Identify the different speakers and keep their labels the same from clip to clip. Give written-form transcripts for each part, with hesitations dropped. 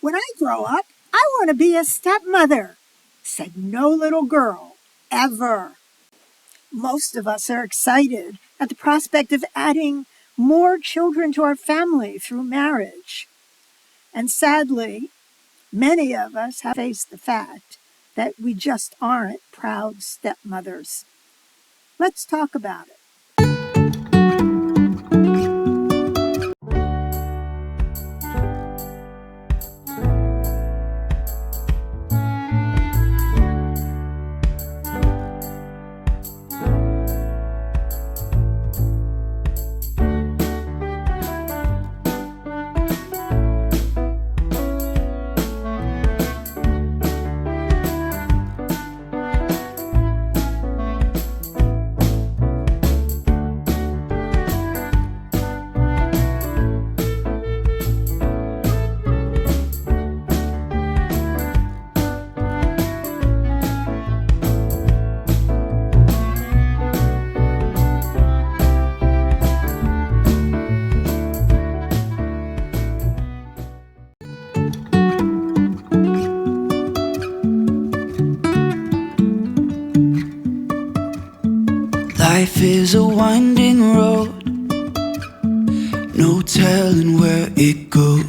Speaker 1: When I grow up, I want to be a stepmother, said no little girl ever. Most of us are excited at the prospect of adding more children to our family through marriage. And sadly, many of us have faced the fact that we just aren't proud stepmothers. Let's talk about it.
Speaker 2: Life is a winding road, no telling where it goes.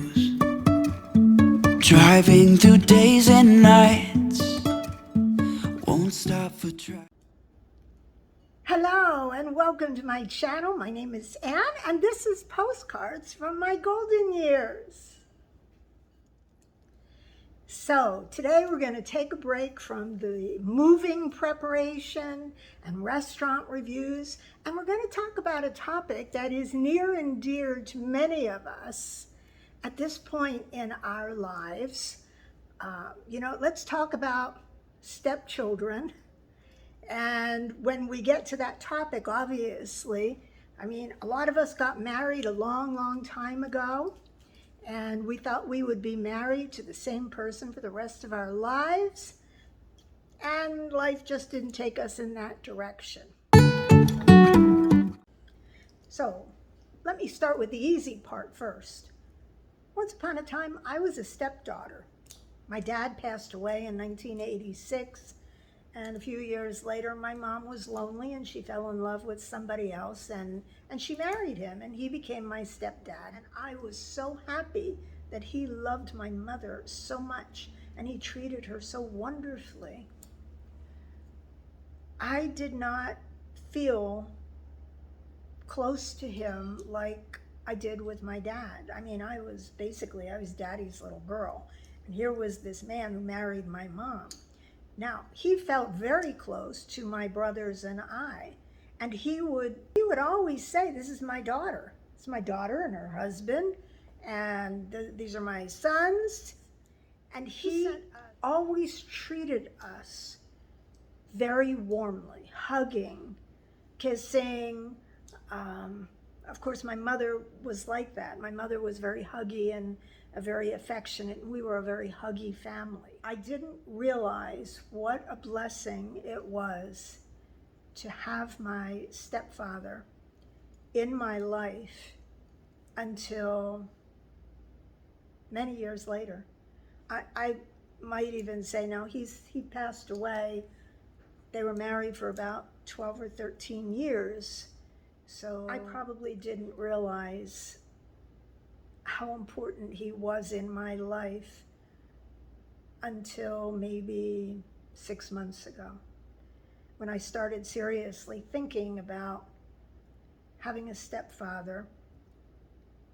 Speaker 2: Driving through days and nights, won't stop for traffic.
Speaker 1: Hello and welcome to my channel. My name is Anne and this is Postcards from My Golden Years. So today we're going to take a break from the moving preparation and restaurant reviews, and we're going to talk about a topic that is near and dear to many of us at this point in our lives. Let's talk about stepchildren. And when we get to that topic, obviously, a lot of us got married a long time ago. And we thought we would be married to the same person for the rest of our lives. And life just didn't take us in that direction. So let me start with the easy part first. Once upon a time, I was a stepdaughter. My dad passed away in 1986. And a few years later, my mom was lonely and she fell in love with somebody else and she married him and he became my stepdad. And I was so happy that he loved my mother so much and he treated her so wonderfully. I did not feel close to him like I did with my dad. I was daddy's little girl. And here was this man who married my mom. Now, he felt very close to my brothers and I, and he would always say, "This is my daughter. It's my daughter and her husband, and these are my sons." And he always treated us very warmly, hugging, kissing. Of course, my mother was like that. My mother was very huggy and very affectionate, and we were a very huggy family. I didn't realize what a blessing it was to have my stepfather in my life until many years later. I might even say now he passed away. They were married for about 12 or 13 years, so I probably didn't realize how important he was in my life until maybe 6 months ago, when I started seriously thinking about having a stepfather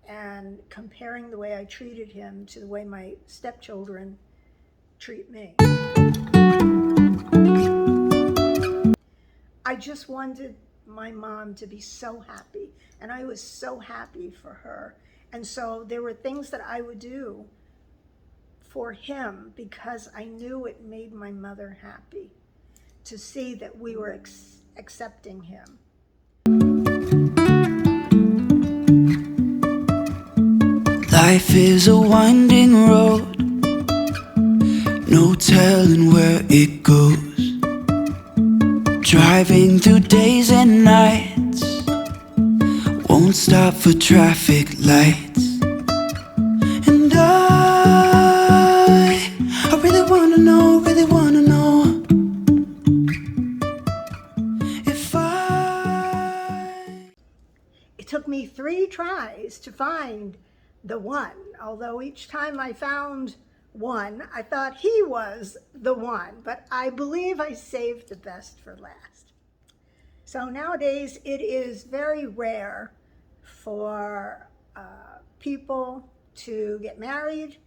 Speaker 1: and comparing the way I treated him to the way my stepchildren treat me. I just wanted my mom to be so happy, and I was so happy for her. And so there were things that I would do for him because I knew it made my mother happy to see that we were accepting him.
Speaker 2: Life is a winding road, no telling where it goes. Driving through days and nights, won't stop for traffic lights. And I
Speaker 1: tries to find the one, although each time I found one, I thought he was the one, but I believe I saved the best for last. So nowadays it is very rare for people to get married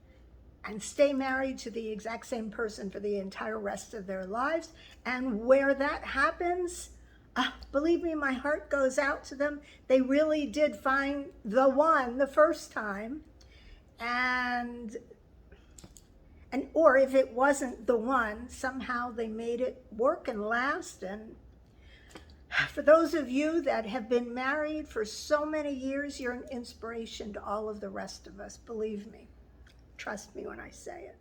Speaker 1: and stay married to the exact same person for the entire rest of their lives. And where that happens, believe me, my heart goes out to them. They really did find the one the first time. And or if it wasn't the one, somehow they made it work and last. And for those of you that have been married for so many years, you're an inspiration to all of the rest of us, believe me. Trust me when I say it.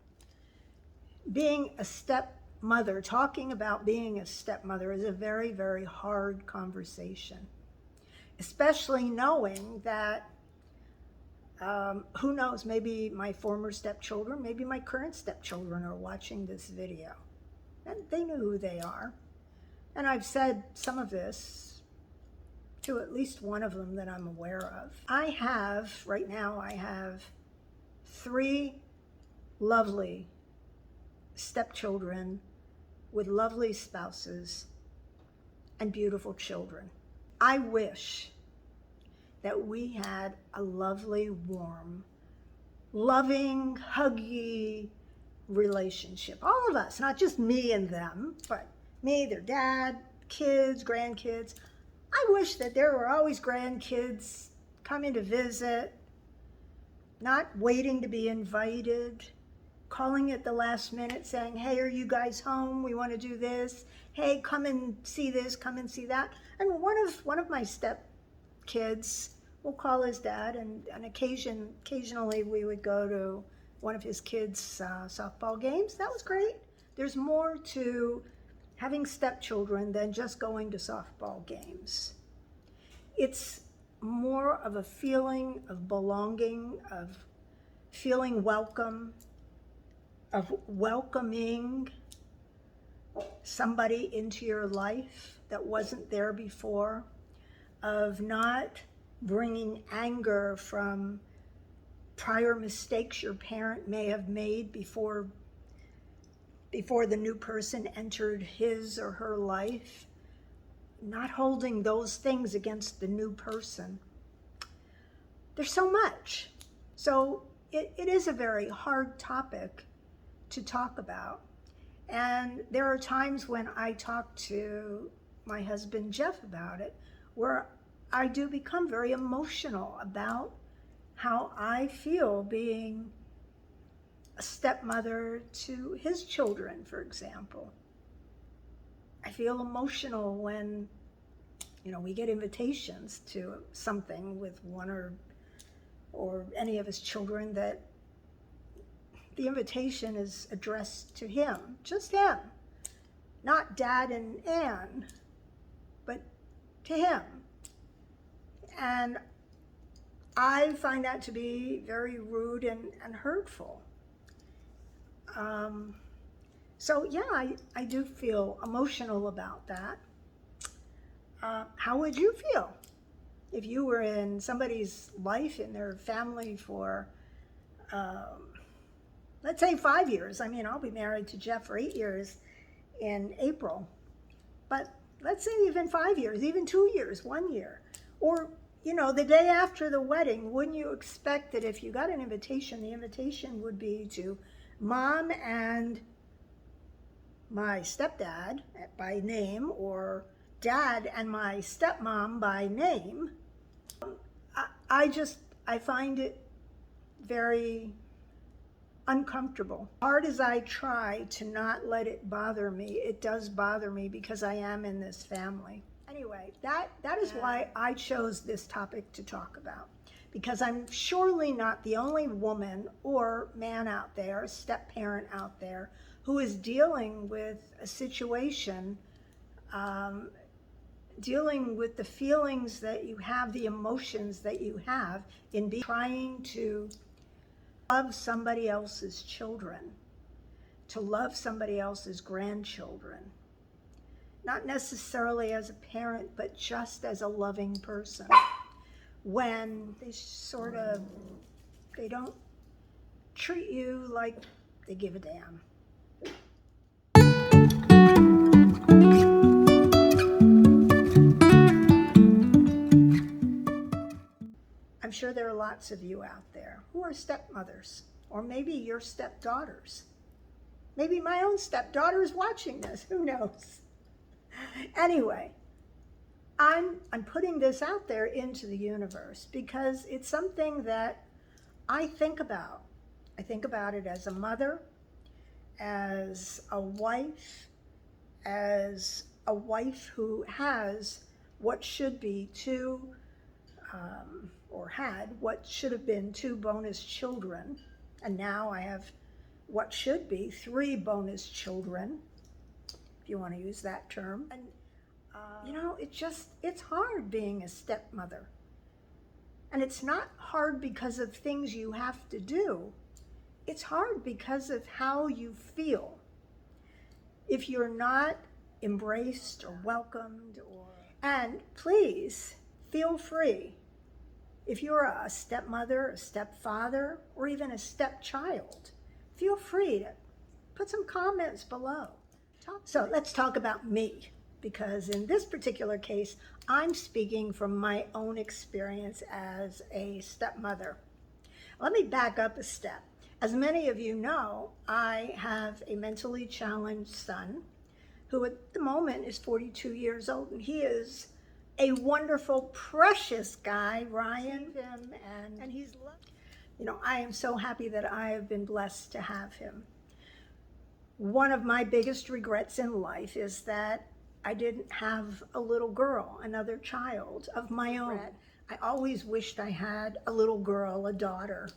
Speaker 1: Being a stepmother, talking about being a stepmother is a very, very hard conversation, especially knowing that, who knows, maybe my former stepchildren, maybe my current stepchildren are watching this video. And they know who they are. And I've said some of this to at least one of them that I'm aware of. Right now I have 3 lovely stepchildren with lovely spouses and beautiful children. I wish that we had a lovely, warm, loving, huggy relationship. All of us, not just me and them, but me, their dad, kids, grandkids. I wish that there were always grandkids coming to visit, not waiting to be invited, calling at the last minute saying, hey, are you guys home? We want to do this. Hey, come and see this, come and see that. And one of my step kids will call his dad, and occasionally we would go to one of his kids' softball games. That was great. There's more to having stepchildren than just going to softball games. It's more of a feeling of belonging, of feeling welcome, of welcoming somebody into your life that wasn't there before, of not bringing anger from prior mistakes your parent may have made before the new person entered his or her life, not holding those things against the new person. There's so much. So it is a very hard topic to talk about. And there are times when I talk to my husband, Jeff, about it, where I do become very emotional about how I feel being a stepmother to his children, for example. I feel emotional when, we get invitations to something with one or any of his children that the invitation is addressed to him, just him, not Dad and Ann, but to him. And I find that to be very rude and hurtful. So yeah, I do feel emotional about that. How would you feel if you were in somebody's life, in their family for, let's say 5 years? I mean, I'll be married to Jeff for 8 years in April. But let's say even 5 years, even 2 years, 1 year. Or, the day after the wedding, wouldn't you expect that if you got an invitation, the invitation would be to Mom and my stepdad by name, or Dad and my stepmom by name? I find it very uncomfortable. Hard as I try to not let it bother me, it does bother me because I am in this family. Anyway, that is why I chose this topic to talk about, because I'm surely not the only woman or man out there, step-parent out there, who is dealing with a situation, dealing with the feelings that you have, the emotions that you have in trying to love somebody else's children, to love somebody else's grandchildren. Not necessarily as a parent, but just as a loving person. when they don't treat you like they give a damn. I'm sure there are lots of you out there who are stepmothers, or maybe your stepdaughters. Maybe my own stepdaughter is watching this, who knows? Anyway, I'm putting this out there into the universe because it's something that I think about. I think about it as a mother, as a wife who has what should be or had what should have been 2 bonus children, and now I have what should be 3 bonus children, if you want to use that term. And it's hard being a stepmother. And it's not hard because of things you have to do. It's hard because of how you feel. If you're not embraced or welcomed, and please feel free, if you're a stepmother, a stepfather, or even a stepchild, feel free to put some comments below. So let's talk about me, because in this particular case, I'm speaking from my own experience as a stepmother. Let me back up a step. As many of you know, I have a mentally challenged son who at the moment is 42 years old, and he is a wonderful, precious guy, Ryan, and he's loved. I am so happy that I have been blessed to have him. One of my biggest regrets in life is that I didn't have a little girl, another child of my own. I always wished I had a little girl, a daughter.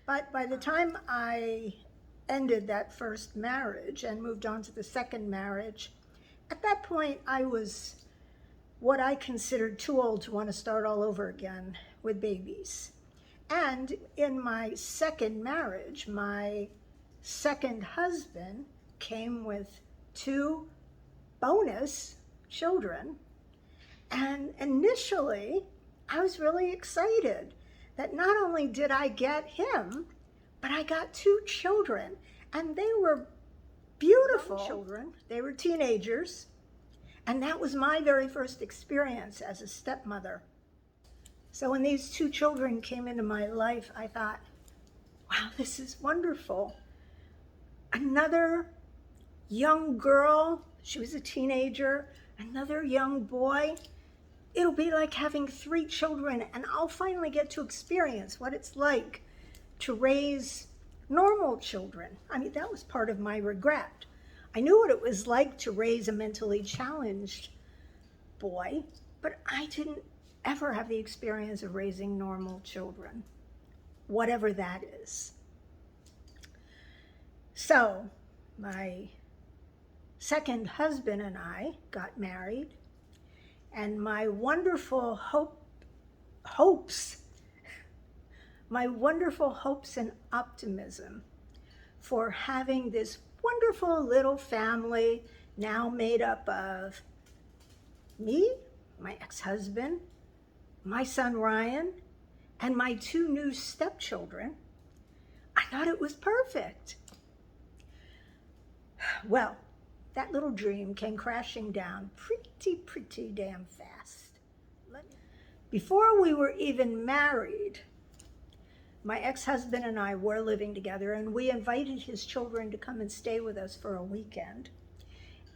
Speaker 1: But by the time I ended that first marriage and moved on to the second marriage, at that point I was what I considered too old to want to start all over again with babies. And in my second marriage, my second husband came with 2 bonus children. And initially, I was really excited that not only did I get him, but I got 2 children. And they were beautiful children. They were teenagers. And that was my very first experience as a stepmother. So when these 2 children came into my life, I thought, wow, this is wonderful. Another young girl, she was a teenager, another young boy. It'll be like having 3 children, and I'll finally get to experience what it's like to raise normal children. I mean, that was part of my regret. I knew what it was like to raise a mentally challenged boy, but I didn't ever have the experience of raising normal children, whatever that is. So my second husband and I got married, and my wonderful hopes and optimism for having this wonderful little family now made up of me, my ex-husband, my son Ryan, and my 2 new stepchildren, I thought it was perfect. Well, that little dream came crashing down pretty damn fast. Before we were even married, my ex-husband and I were living together, and we invited his children to come and stay with us for a weekend.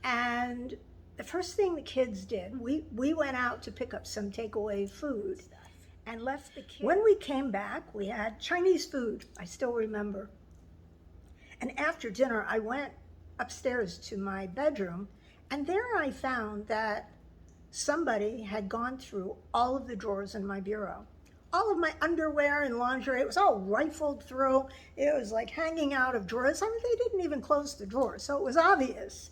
Speaker 1: And the first thing the kids did, we went out to pick up some takeaway food and left the kids. When we came back, we had Chinese food, I still remember. And after dinner, I went upstairs to my bedroom, and there I found that somebody had gone through all of the drawers in my bureau. All of my underwear and lingerie, it was all rifled through. It was like hanging out of drawers. I mean, they didn't even close the drawers. So it was obvious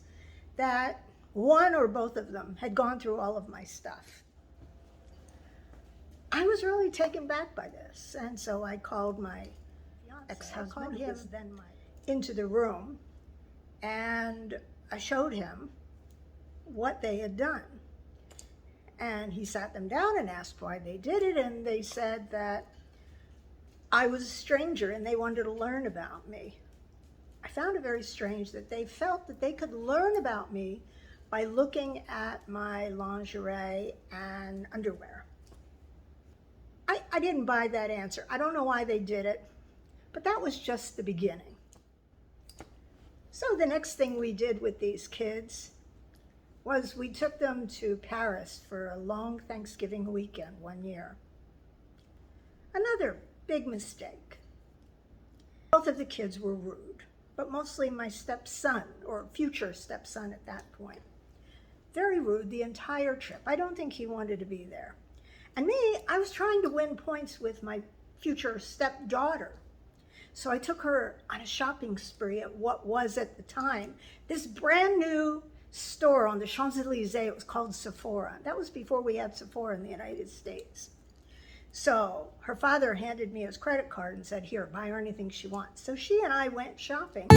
Speaker 1: that one or both of them had gone through all of my stuff. I was really taken back by this. And so I called my ex-husband into the room, and I showed him what they had done. And he sat them down and asked why they did it, and they said that I was a stranger and they wanted to learn about me. I found it very strange that they felt that they could learn about me by looking at my lingerie and underwear. I didn't buy that answer. I don't know why they did it, but that was just the beginning. So the next thing we did with these kids was we took them to Paris for a long Thanksgiving weekend one year. Another big mistake. Both of the kids were rude, but mostly my stepson, or future stepson at that point. Very rude the entire trip. I don't think he wanted to be there. And me, I was trying to win points with my future stepdaughter. So I took her on a shopping spree at what was at the time this brand new store on the Champs-Elysees. It was called Sephora. That was before we had Sephora in the United States. So her father handed me his credit card and said, here, buy her anything she wants. So she and I went shopping.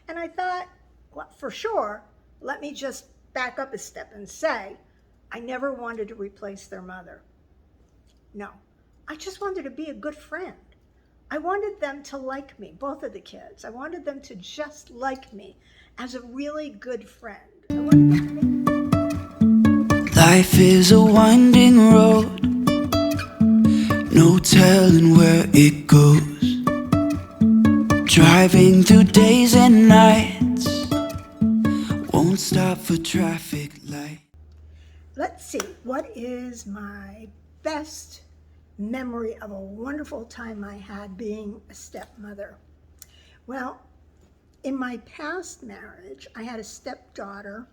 Speaker 1: And I thought, well, for sure, let me just back up a step and say, I never wanted to replace their mother. No, I just wanted to be a good friend. I wanted them to like me, both of the kids. I wanted them to just like me as a really good friend.
Speaker 2: Life is a winding road, no telling where it goes. Driving through days and nights, won't stop for traffic light.
Speaker 1: Let's see, what is my best memory of a wonderful time I had being a stepmother? Well, in my past marriage, I had a stepdaughter,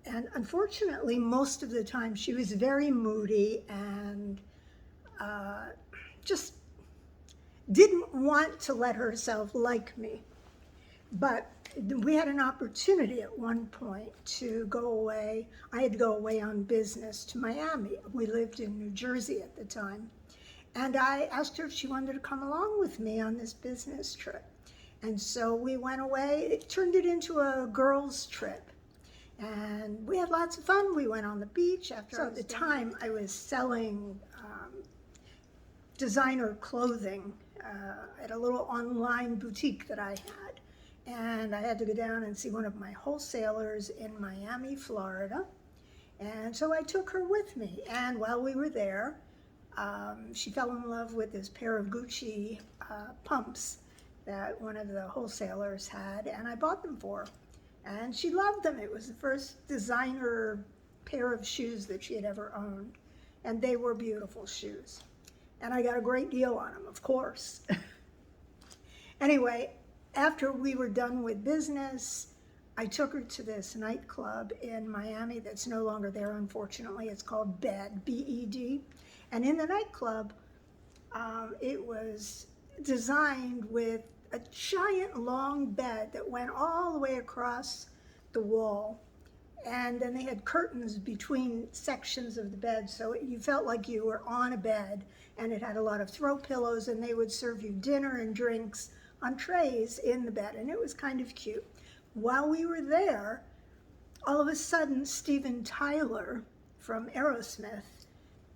Speaker 1: and unfortunately, most of the time she was very moody and just didn't want to let herself like me. But we had an opportunity at one point to go away. I had to go away on business to Miami. We lived in New Jersey at the time. And I asked her if she wanted to come along with me on this business trip. And so we went away. It turned it into a girls' trip. And we had lots of fun. We went on the beach after. So at the time, I was selling designer clothing at a little online boutique that I had. And I had to go down and see one of my wholesalers in Miami, Florida. And so I took her with me. And while we were there, she fell in love with this pair of Gucci pumps that one of the wholesalers had, and I bought them for her. And she loved them. It was the first designer pair of shoes that she had ever owned. And they were beautiful shoes. And I got a great deal on them, of course. Anyway, after we were done with business, I took her to this nightclub in Miami that's no longer there, unfortunately. It's called Bed, B-E-D. And in the nightclub, it was designed with a giant long bed that went all the way across the wall. And then they had curtains between sections of the bed, so you felt like you were on a bed, and it had a lot of throw pillows, and they would serve you dinner and drinks on trays in the bed, and it was kind of cute. While we were there, all of a sudden, Steven Tyler from Aerosmith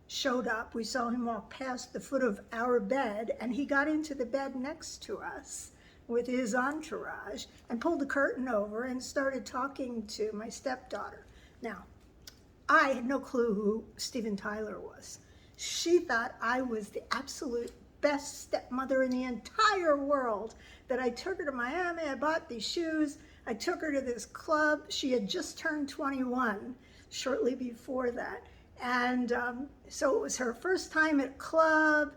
Speaker 1: showed up. We saw him walk past the foot of our bed, and he got into the bed next to us with his entourage and pulled the curtain over and started talking to my stepdaughter. Now, I had no clue who Steven Tyler was. She thought I was the absolute best stepmother in the entire world, that I took her to Miami, I bought these shoes, I took her to this club. She had just turned 21 shortly before that. And so it was her first time at a club,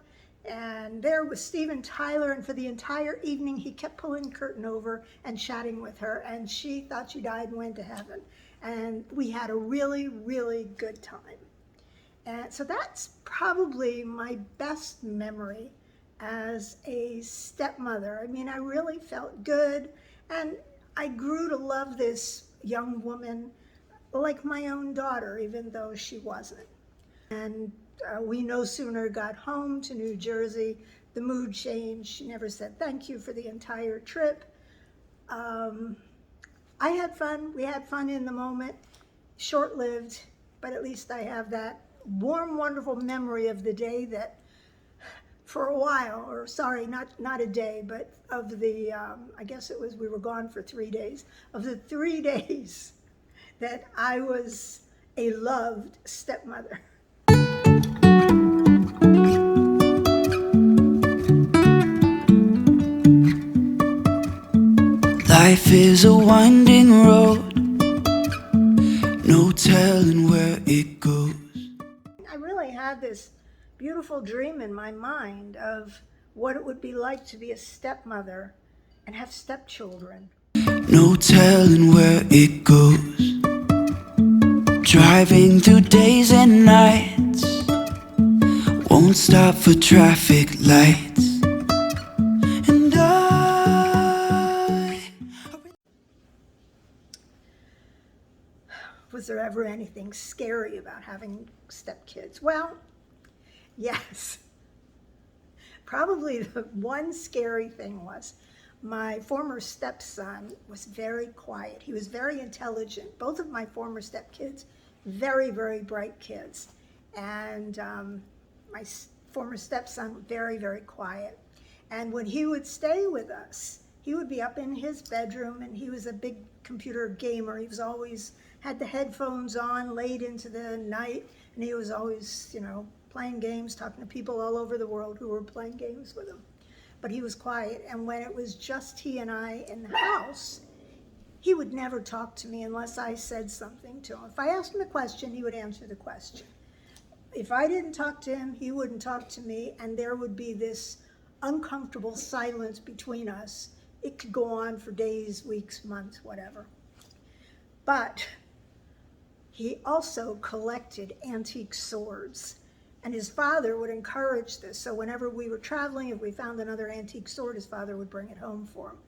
Speaker 1: and there was Steven Tyler, and for the entire evening he kept pulling the curtain over and chatting with her, and she thought she died and went to heaven. And we had a really, really good time. And so that's probably my best memory as a stepmother. I mean, I really felt good, and I grew to love this young woman like my own daughter, even though she wasn't. And we no sooner got home to New Jersey, the mood changed. She never said thank you for the entire trip. I had fun. We had fun in the moment. Short-lived, but at least I have that warm, wonderful memory of the day that for a while, or sorry, not a day, but of the, I guess it was, we were gone for 3 days, of the 3 days that I was a loved stepmother.
Speaker 2: Life is a winding road, no telling where it goes.
Speaker 1: I really had this beautiful dream in my mind of what it would be like to be a stepmother and have stepchildren.
Speaker 2: No telling where it goes. Driving through days and nights, won't stop for traffic lights. And
Speaker 1: was there ever anything scary about having stepkids? Well, yes. Probably the one scary thing was my former stepson was very quiet. He was very intelligent. Both of my former stepkids, very, very bright kids. And my former stepson, very, very quiet. And when he would stay with us, he would be up in his bedroom, and he was a big computer gamer. He was always had the headphones on late into the night, and he was always, playing games, talking to people all over the world who were playing games with him. But he was quiet, and when it was just he and I in the house, he would never talk to me unless I said something to him. If I asked him a question, he would answer the question. If I didn't talk to him, he wouldn't talk to me, and there would be this uncomfortable silence between us. It could go on for days, weeks, months, whatever. But he also collected antique swords, and his father would encourage this. So whenever we were traveling, if we found another antique sword, his father would bring it home for him.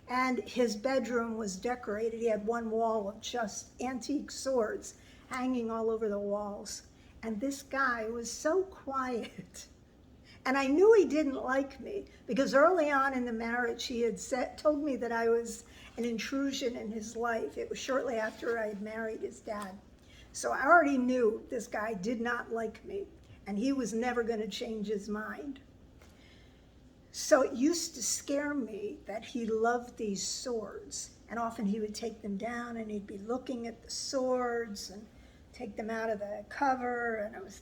Speaker 1: And his bedroom was decorated. He had one wall of just antique swords hanging all over the walls. And this guy was so quiet. And I knew he didn't like me because early on in the marriage, he had told me that I was an intrusion in his life. It was shortly after I had married his dad. So I already knew this guy did not like me, and he was never going to change his mind. So it used to scare me that he loved these swords, and often he would take them down and he'd be looking at the swords and take them out of the cover. And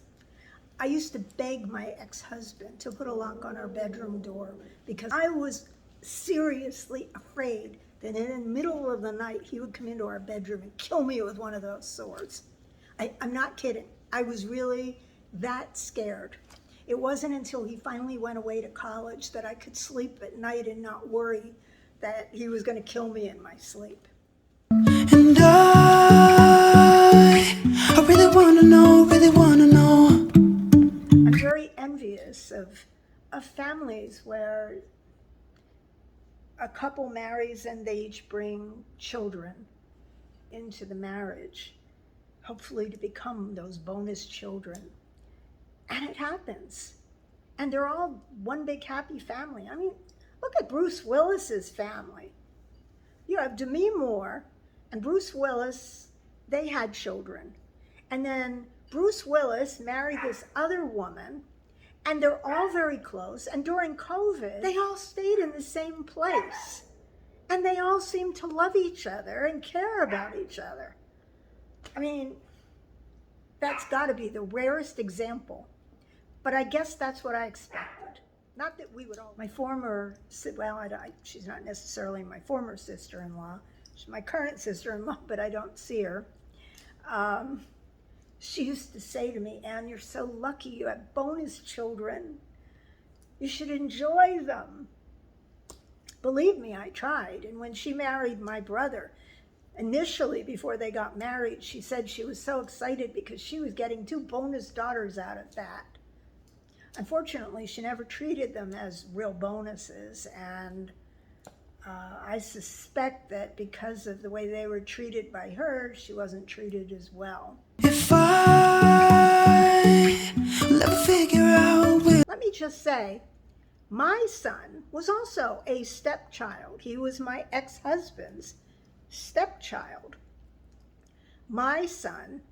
Speaker 1: I used to beg my ex-husband to put a lock on our bedroom door because I was seriously afraid that in the middle of the night he would come into our bedroom and kill me with one of those swords. I'm not kidding. I was really that scared. It wasn't until he finally went away to college that I could sleep at night and not worry that he was going to kill me in my sleep.
Speaker 2: And I really wanna know.
Speaker 1: I'm very envious of families where a couple marries and they each bring children into the marriage, hopefully to become those bonus children. And it happens. And they're all one big happy family. I mean, look at Bruce Willis's family. You have Demi Moore and Bruce Willis, they had children. And then Bruce Willis married this other woman, and they're all very close. And during COVID, they all stayed in the same place. And they all seem to love each other and care about each other. I mean, that's got to be the rarest example. But I guess that's what I expected. Not that we would all, my former, well, she's not necessarily my former sister-in-law. She's my current sister-in-law, but I don't see her. She used to say to me, "Anne, you're so lucky you have bonus children. You should enjoy them." Believe me, I tried. And when she married my brother, initially before they got married, she said she was so excited because she was getting 2 bonus daughters out of that. Unfortunately, she never treated them as real bonuses, and I suspect that because of the way they were treated by her, she wasn't treated as well.
Speaker 2: If I will ever figure out
Speaker 1: Let me just say, my son was also a stepchild. He was my ex-husband's stepchild. My son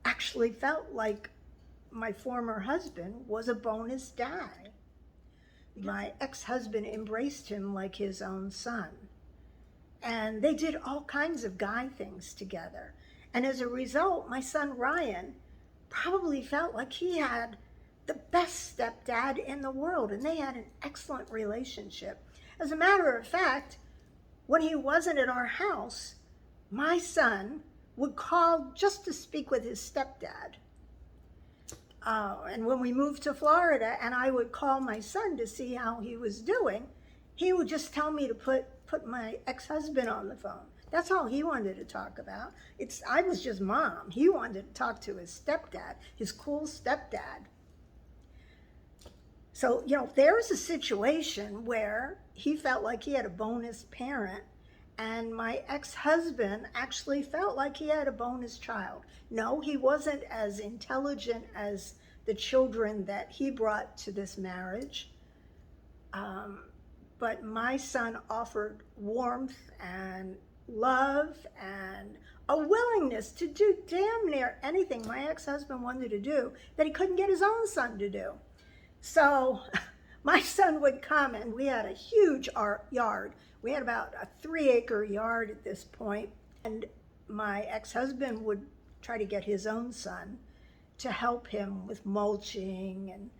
Speaker 1: actually felt like my former husband was a bonus dad. My ex-husband embraced him like his own son. And they did all kinds of guy things together. And as a result, my son Ryan probably felt like he had the best stepdad in the world, and they had an excellent relationship. As a matter of fact, when he wasn't at our house, my son would call just to speak with his stepdad. And when we moved to Florida and I would call my son to see how he was doing, he would just tell me to put my ex-husband on the phone. That's all he wanted to talk about. I was just mom. He wanted to talk to his stepdad, his cool stepdad. So, there was a situation where he felt like he had a bonus parent, and my ex-husband actually felt like he had a bonus child. No, he wasn't as intelligent as the children that he brought to this marriage. But my son offered warmth and love and a willingness to do damn near anything my ex-husband wanted to do that he couldn't get his own son to do. So my son would come, and we had a huge yard. We had about a 3-acre yard at this point, and my ex-husband would try to get his own son to help him with mulching and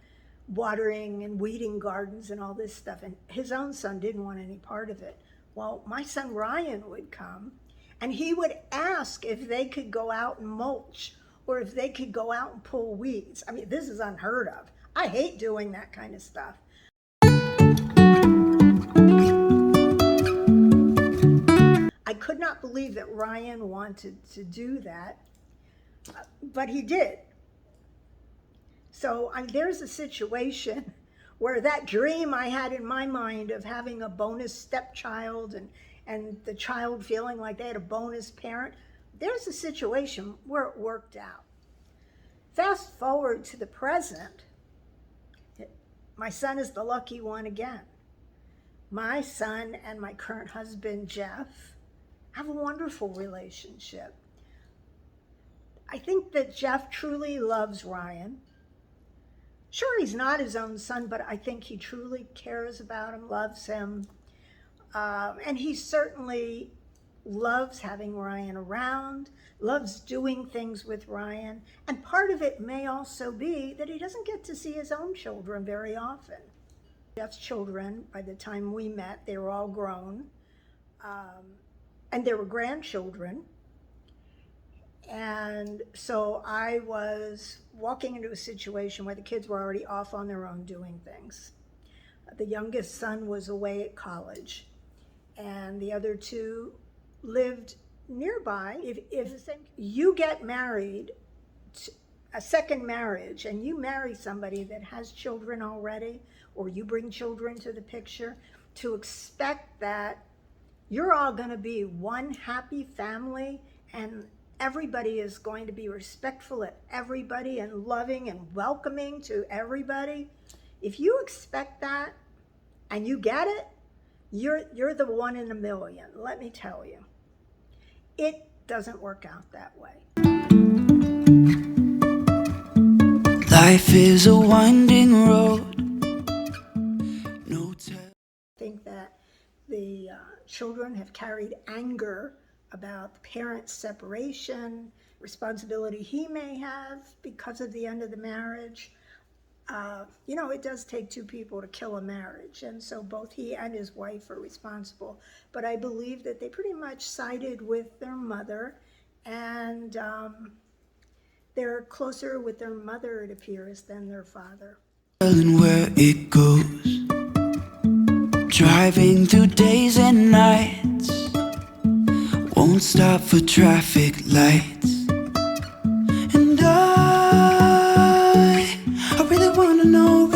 Speaker 1: watering and weeding gardens and all this stuff, and his own son didn't want any part of it. Well, my son Ryan would come, and he would ask if they could go out and mulch or if they could go out and pull weeds. I mean, this is unheard of. I hate doing that kind of stuff. I could not believe that Ryan wanted to do that, but he did. So there's a situation where that dream I had in my mind of having a bonus stepchild and the child feeling like they had a bonus parent, there's a situation where it worked out. Fast forward to the present, my son is the lucky one again. My son and my current husband, Jeff, have a wonderful relationship. I think that Jeff truly loves Ryan. Sure, he's not his own son, but I think he truly cares about him, loves him. And he certainly loves having Ryan around, loves doing things with Ryan. And part of it may also be that he doesn't get to see his own children very often. Jeff's children, by the time we met, they were all grown. And there were grandchildren. And so I was walking into a situation where the kids were already off on their own doing things. The youngest son was away at college, and the other two lived nearby. If you get married, a second marriage, and you marry somebody that has children already, or you bring children to the picture, to expect that you're all going to be one happy family and everybody is going to be respectful of everybody and loving and welcoming to everybody. If you expect that and you get it, you're the one in a million, let me tell you. It doesn't work out that way.
Speaker 2: Life is a winding road.
Speaker 1: I think that the children have carried anger about the parents' separation, responsibility he may have because of the end of the marriage. It does take two people to kill a marriage, and so both he and his wife are responsible. But I believe that they pretty much sided with their mother, and they're closer with their mother, it appears, than their father.
Speaker 2: Telling where it goes, driving through days and nights, won't stop for traffic lights. And I really wanna know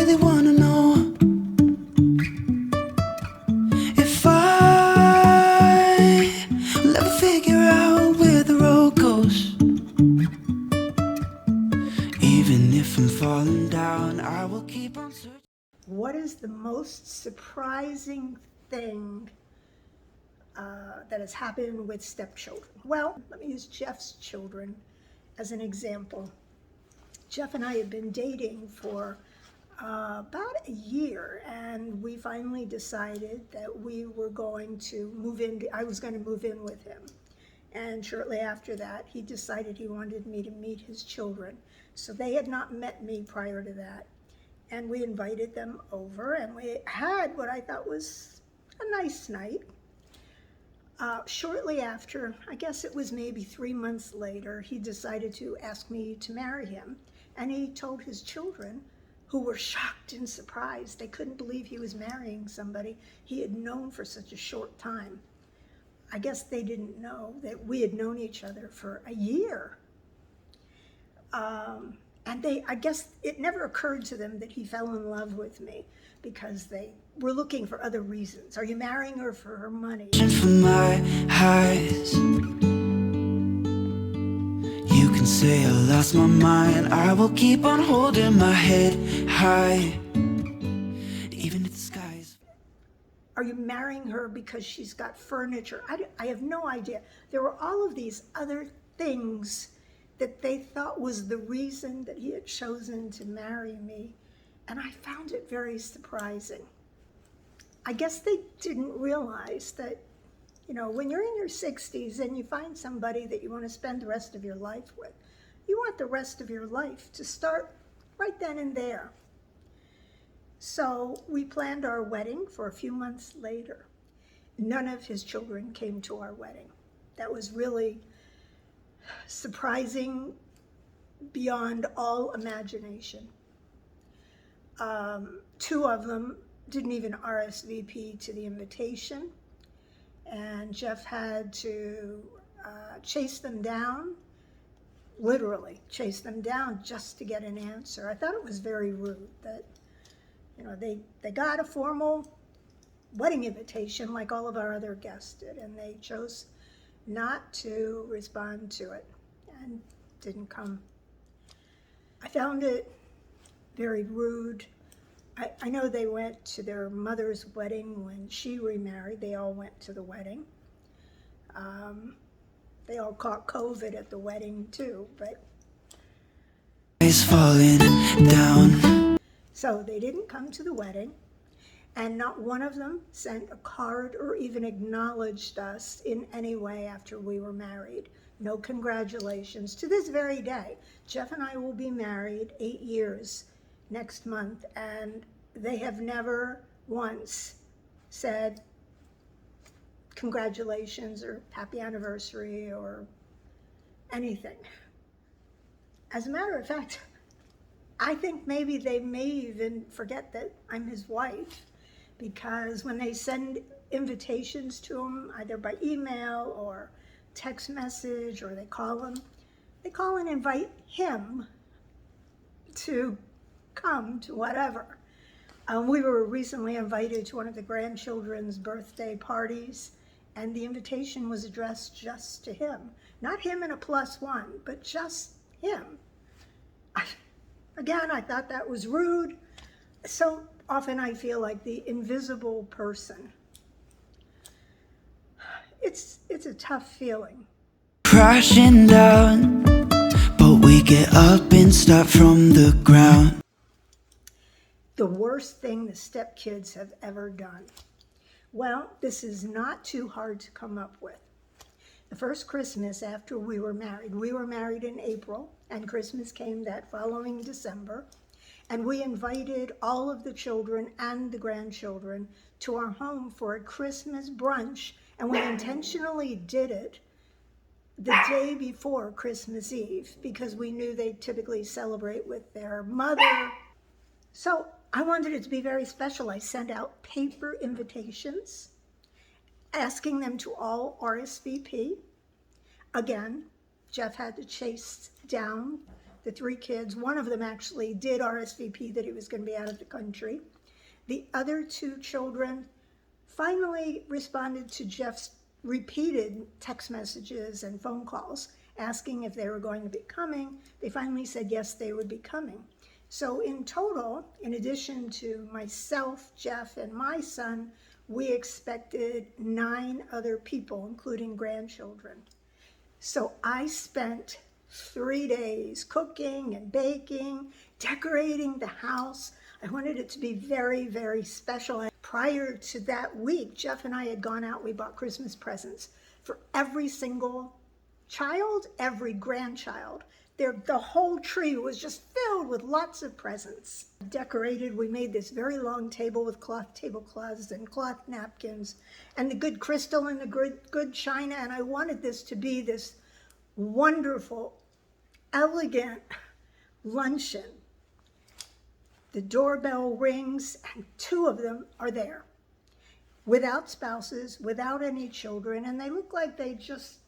Speaker 2: if I'll ever figure out where the road goes. Even if I'm falling down, I will keep on searching.
Speaker 1: What is the most surprising thing that has happened with stepchildren. Well, let me use Jeff's children as an example. Jeff and I had been dating for about a year, and we finally decided that we were going to move in. I was going to move in with him. And shortly after that, he decided he wanted me to meet his children. So they had not met me prior to that. And we invited them over, and we had what I thought was a nice night. Shortly after, I guess it was maybe 3 months later, he decided to ask me to marry him. And he told his children, who were shocked and surprised. They couldn't believe he was marrying somebody he had known for such a short time. I guess they didn't know that we had known each other for a year. And I guess it never occurred to them that he fell in love with me because they were looking for other reasons. Are you marrying her for her money?
Speaker 2: For my eyes, you can say I lost my mind. I will keep on holding my head high, even if the skies.
Speaker 1: Are you marrying her because she's got furniture? I have no idea. There were all of these other things that they thought was the reason that he had chosen to marry me. And I found it very surprising. I guess they didn't realize that, when you're in your 60s and you find somebody that you want to spend the rest of your life with, you want the rest of your life to start right then and there. So we planned our wedding for a few months later. None of his children came to our wedding. That was really surprising beyond all imagination. 2 of them didn't even RSVP to the invitation, and Jeff had to chase them down, literally chase them down just to get an answer. I thought it was very rude that, they got a formal wedding invitation like all of our other guests did, and they chose not to respond to it and didn't come. I found it very rude. I know they went to their mother's wedding when she remarried. They all went to the wedding. They all caught COVID at the wedding too, but
Speaker 2: Is falling down.
Speaker 1: so they didn't come to the wedding, and not one of them sent a card or even acknowledged us in any way after we were married. No congratulations. To this very day, Jeff and I will be married 8 years next month, and they have never once said congratulations or happy anniversary or anything. As a matter of fact, I think maybe they may even forget that I'm his wife, because when they send invitations to him, either by email or text message, or they call and invite him to come to whatever. We were recently invited to one of the grandchildren's birthday parties, and the invitation was addressed just to him. Not him and a +1, but just him. Again, I thought that was rude. So often I feel like the invisible person. It's a tough feeling.
Speaker 2: Crashing down, but we get up and start from the ground.
Speaker 1: The worst thing the stepkids have ever done. Well, this is not too hard to come up with. The first Christmas after we were married in April, and Christmas came that following December, and we invited all of the children and the grandchildren to our home for a Christmas brunch, and we intentionally did it the day before Christmas Eve because we knew they typically celebrate with their mother. So I wanted it to be very special. I sent out paper invitations asking them to all RSVP. Again, Jeff had to chase down the 3 kids. One of them actually did RSVP that he was going to be out of the country. The other 2 children finally responded to Jeff's repeated text messages and phone calls asking if they were going to be coming. They finally said yes, they would be coming. So in total, in addition to myself, Jeff, and my son, we expected 9 other people, including grandchildren. So I spent 3 days cooking and baking, decorating the house. I wanted it to be very, very special. And prior to that week, Jeff and I had gone out, we bought Christmas presents for every single child, every grandchild. The whole tree was just filled with lots of presents. Decorated, we made this very long table with cloth tablecloths and cloth napkins and the good crystal and the good china. And I wanted this to be this wonderful, elegant luncheon. The doorbell rings and 2 of them are there, without spouses, without any children, and they look like they just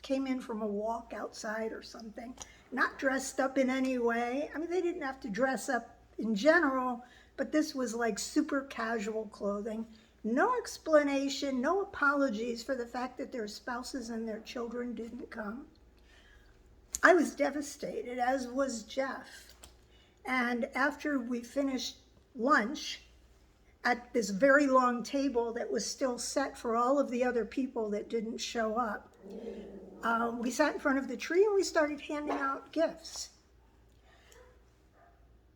Speaker 1: came in from a walk outside or something, not dressed up in any way. I mean, they didn't have to dress up in general, but this was like super casual clothing. No explanation, no apologies for the fact that their spouses and their children didn't come. I was devastated, as was Jeff. And after we finished lunch at this very long table that was still set for all of the other people that didn't show up, we sat in front of the tree and we started handing out gifts.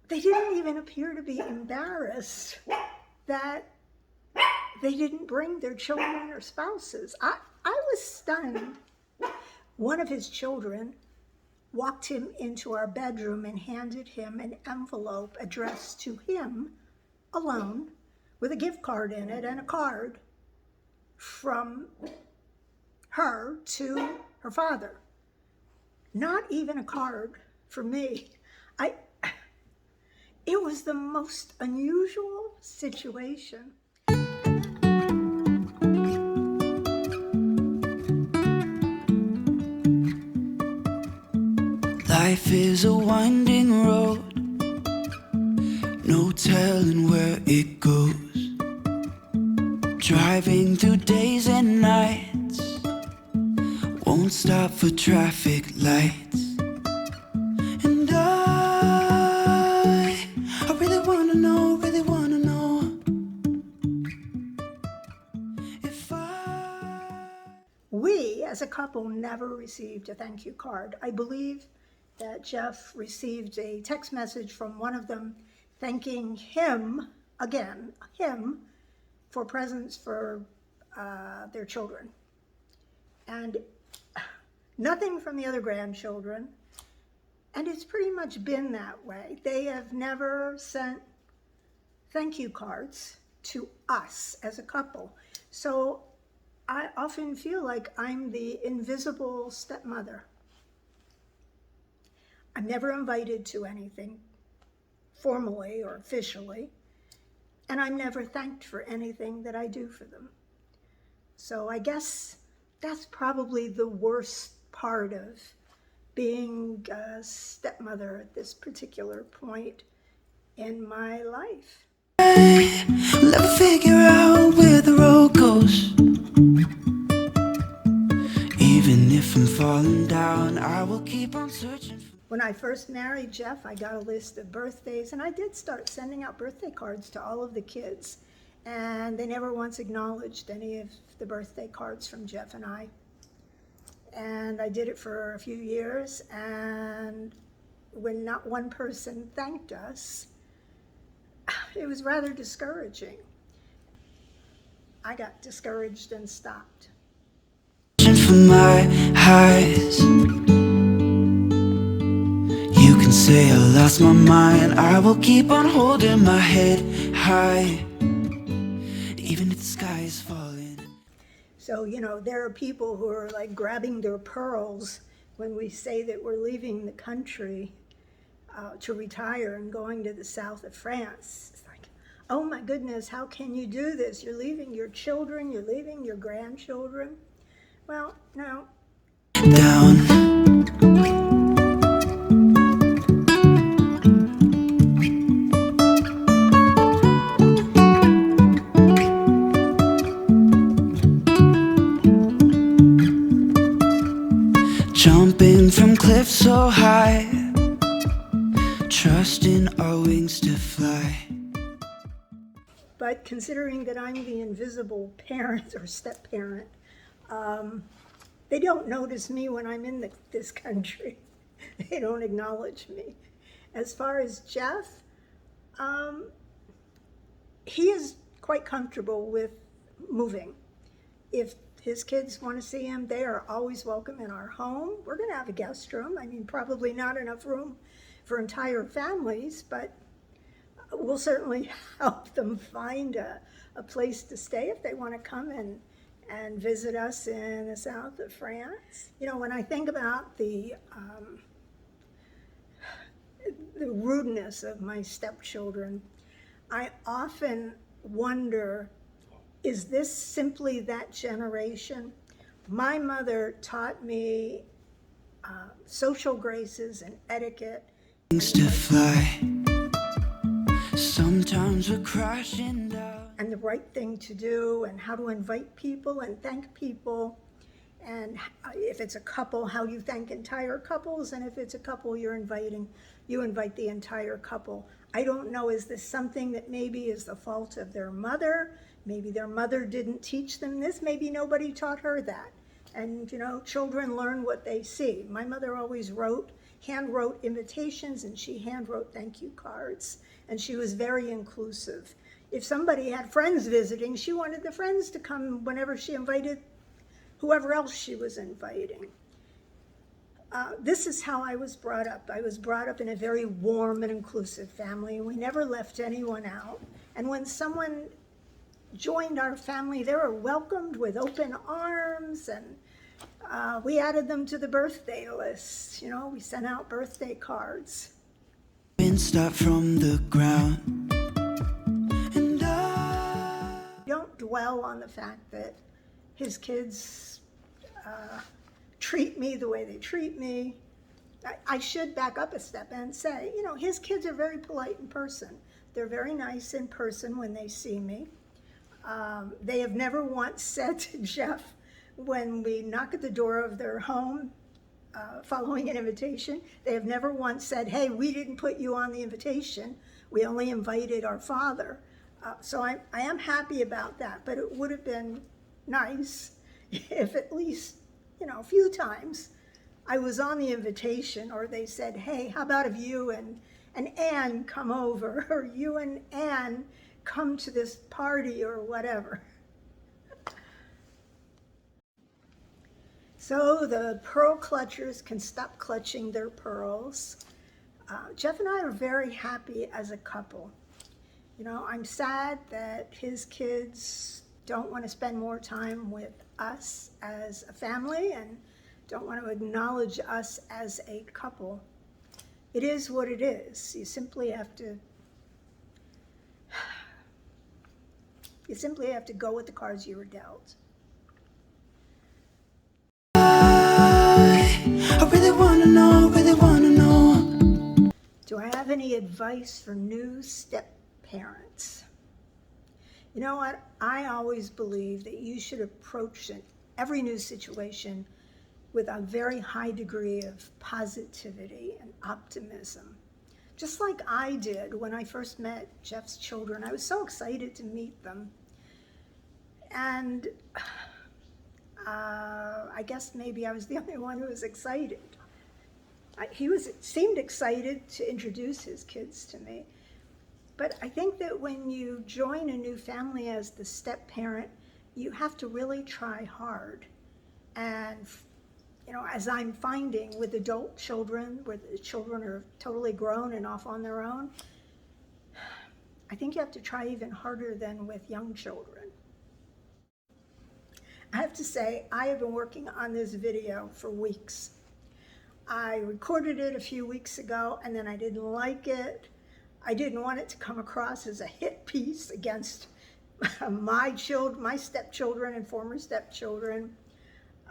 Speaker 1: They didn't even appear to be embarrassed that they didn't bring their children or spouses. I was stunned. One of his children walked him into our bedroom and handed him an envelope addressed to him alone with a gift card in it and a card from her to her father. Not even a card for me. It was the most unusual situation.
Speaker 2: Life is a winding road, no telling where it goes. Driving through days and nights, won't stop for traffic lights. And I really wanna know if
Speaker 1: We, as a couple, never received a thank you card. I believe that Jeff received a text message from one of them thanking him, again, him, for presents for their children. And nothing from the other grandchildren. And it's pretty much been that way. They have never sent thank you cards to us as a couple. So I often feel like I'm the invisible stepmother. I'm never invited to anything formally or officially, and I'm never thanked for anything that I do for them. So I guess that's probably the worst part of being a stepmother at this particular point in my life.
Speaker 2: never figure out where the road goes. Even if I'm falling down, I will keep on searching.
Speaker 1: When I first married Jeff, I got a list of birthdays, and I did start sending out birthday cards to all of the kids. And they never once acknowledged any of the birthday cards from Jeff and I. And I did it for a few years, and when not one person thanked us, it was rather discouraging. I got discouraged and stopped.
Speaker 2: For my highs, you can say I lost my mind. I will keep on holding my head high, even if the sky is falling.
Speaker 1: So, there are people who are like grabbing their pearls when we say that we're leaving the country to retire and going to the south of France. It's like, oh my goodness, how can you do this? You're leaving your children, you're leaving your grandchildren. Well, no.
Speaker 2: Down. Jumping from cliffs so high, trusting our wings to fly.
Speaker 1: But considering that I'm the invisible parent or step-parent, they don't notice me when I'm in this country. They don't acknowledge me. As far as Jeff, he is quite comfortable with moving. If his kids want to see him, they are always welcome in our home. We're going to have a guest room. I mean, probably not enough room for entire families, but we'll certainly help them find a place to stay if they want to come and visit us in the south of France. You know, when I think about the rudeness of my stepchildren, I often wonder, is this simply that generation? My mother taught me social graces and etiquette.
Speaker 2: Things to fly. Sometimes we're crashing down.
Speaker 1: And the right thing to do, and how to invite people and thank people. And if it's a couple, how you thank entire couples. And if it's a couple you're inviting, you invite the entire couple. I don't know, is this something that maybe is the fault of their mother? Maybe their mother didn't teach them this. Maybe nobody taught her that. And, you know, children learn what they see. My mother always hand wrote invitations, and she hand wrote thank you cards. And she was very inclusive. If somebody had friends visiting, she wanted the friends to come whenever she invited whoever else she was inviting. This is how I was brought up. I was brought up in a very warm and inclusive family. We never left anyone out. And when someone joined our family, they were welcomed with open arms, and we added them to the birthday list. You know, we sent out birthday cards.
Speaker 2: Start from the ground. And
Speaker 1: don't dwell on the fact that his kids treat me the way they treat me. I should back up a step and say, you know, his kids are very polite in person. They're very nice in person when they see me. They have never once said to Jeff, when we knock at the door of their home, following an invitation, they have never once said, hey, we didn't put you on the invitation. We only invited our father. So I am happy about that, but it would have been nice if at least, you know, a few times I was on the invitation, or they said, hey, how about if you and Ann come over, or you and Ann come to this party, or whatever. So the pearl clutchers can stop clutching their pearls. Jeff and I are very happy as a couple. You know, I'm sad that his kids don't want to spend more time with us as a family and don't want to acknowledge us as a couple. It is what it is. You simply have to go with the cards you were dealt.
Speaker 2: I really wanna know.
Speaker 1: Do I have any advice for new step parents? You know what? I always believe that you should approach every new situation with a very high degree of positivity and optimism. Just like I did when I first met Jeff's children. I was so excited to meet them. And I guess maybe I was the only one who was excited. He seemed excited to introduce his kids to me. But I think that when you join a new family as the step parent, you have to really try hard. And, you know, as I'm finding with adult children, where the children are totally grown and off on their own, I think you have to try even harder than with young children. I have to say, I have been working on this video for weeks. I recorded it a few weeks ago, and then I didn't like it. I didn't want it to come across as a hit piece against my stepchildren and former stepchildren.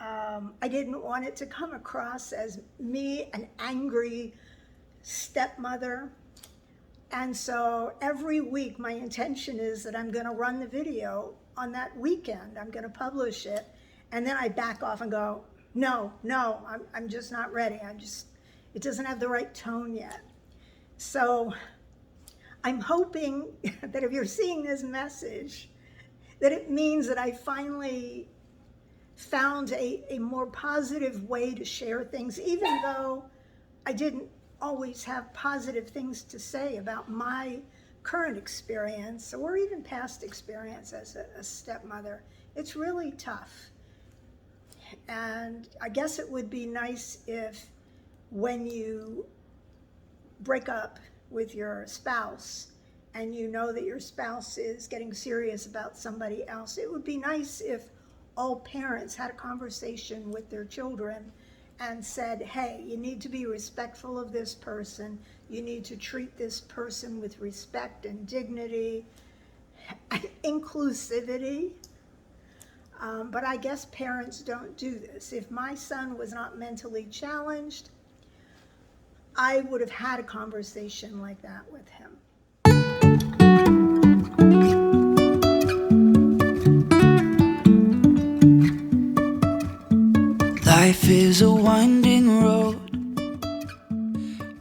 Speaker 1: I didn't want it to come across as me, an angry stepmother. And so every week, my intention is that I'm going to run the video on that weekend. I'm going to publish it, and then I back off and go, no, I'm just not ready. It doesn't have the right tone yet. So I'm hoping that if you're seeing this message, that it means that I finally found a more positive way to share things, even though I didn't always have positive things to say about my current experience or even past experience as a stepmother. It's really tough. And I guess it would be nice if when you break up with your spouse and you know that your spouse is getting serious about somebody else, it would be nice if all parents had a conversation with their children and said, hey, you need to be respectful of this person. You need to treat this person with respect and dignity, inclusivity. But I guess parents don't do this. If my son was not mentally challenged, I would have had a conversation like that with him.
Speaker 2: Life is a winding road,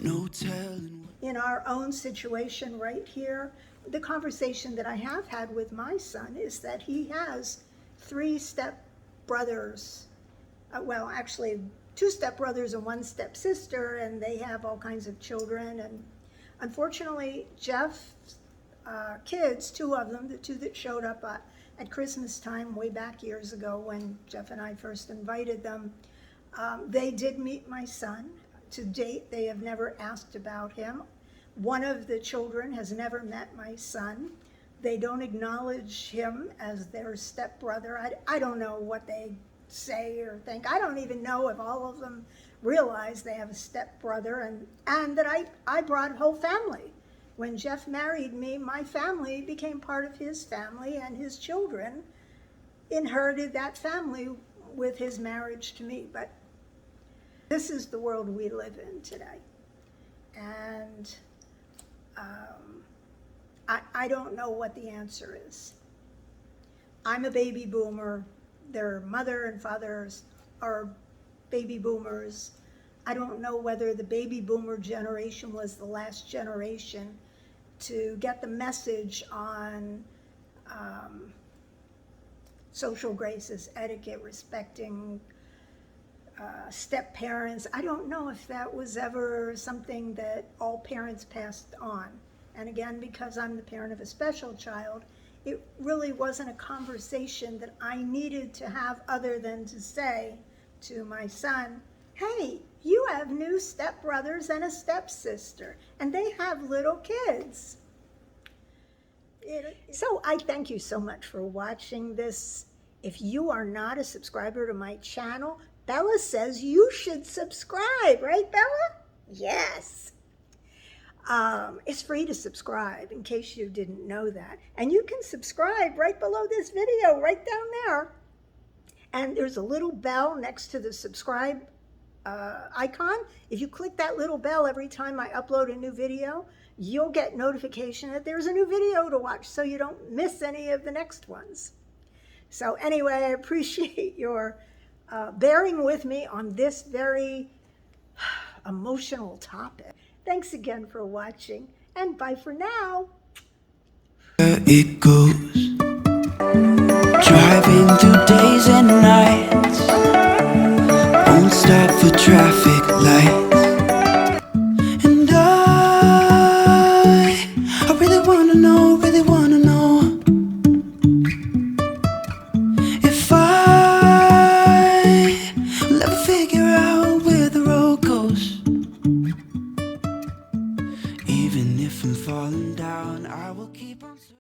Speaker 2: no telling.
Speaker 1: In our own situation right here, the conversation that I have had with my son is that he has 3 stepbrothers, well, actually 2 stepbrothers and 1 stepsister, and they have all kinds of children. And unfortunately, Jeff's kids, 2 of them, the 2 that showed up at Christmas time way back years ago when Jeff and I first invited them, they did meet my son. To date, they have never asked about him. One of the children has never met my son. They don't acknowledge him as their stepbrother. I don't know what they say or think. I don't even know if all of them realize they have a stepbrother, and that I brought a whole family. When Jeff married me, my family became part of his family, and his children inherited that family with his marriage to me. But this is the world we live in today. And I don't know what the answer is. I'm a baby boomer. Their mother and fathers are baby boomers. I don't know whether the baby boomer generation was the last generation to get the message on social graces, etiquette, respecting step parents. I don't know if that was ever something that all parents passed on. And again, because I'm the parent of a special child, it really wasn't a conversation that I needed to have other than to say to my son, hey, you have new stepbrothers and a stepsister, and they have little kids. So I thank you so much for watching this. If you are not a subscriber to my channel, Bella says you should subscribe, right, Bella? Yes. It's free to subscribe, in case you didn't know that. And you can subscribe right below this video, right down there. And there's a little bell next to the subscribe icon. If you click that little bell every time I upload a new video, you'll get notification that there's a new video to watch, so you don't miss any of the next ones. So anyway, I appreciate your bearing with me on this very emotional topic. Thanks again for watching, and bye for now.
Speaker 2: Where it goes, driving through days and nights, won't stop for traffic lights. And I really wanna know if I'll ever figure out where the road goes. Even if I'm falling down, I will keep on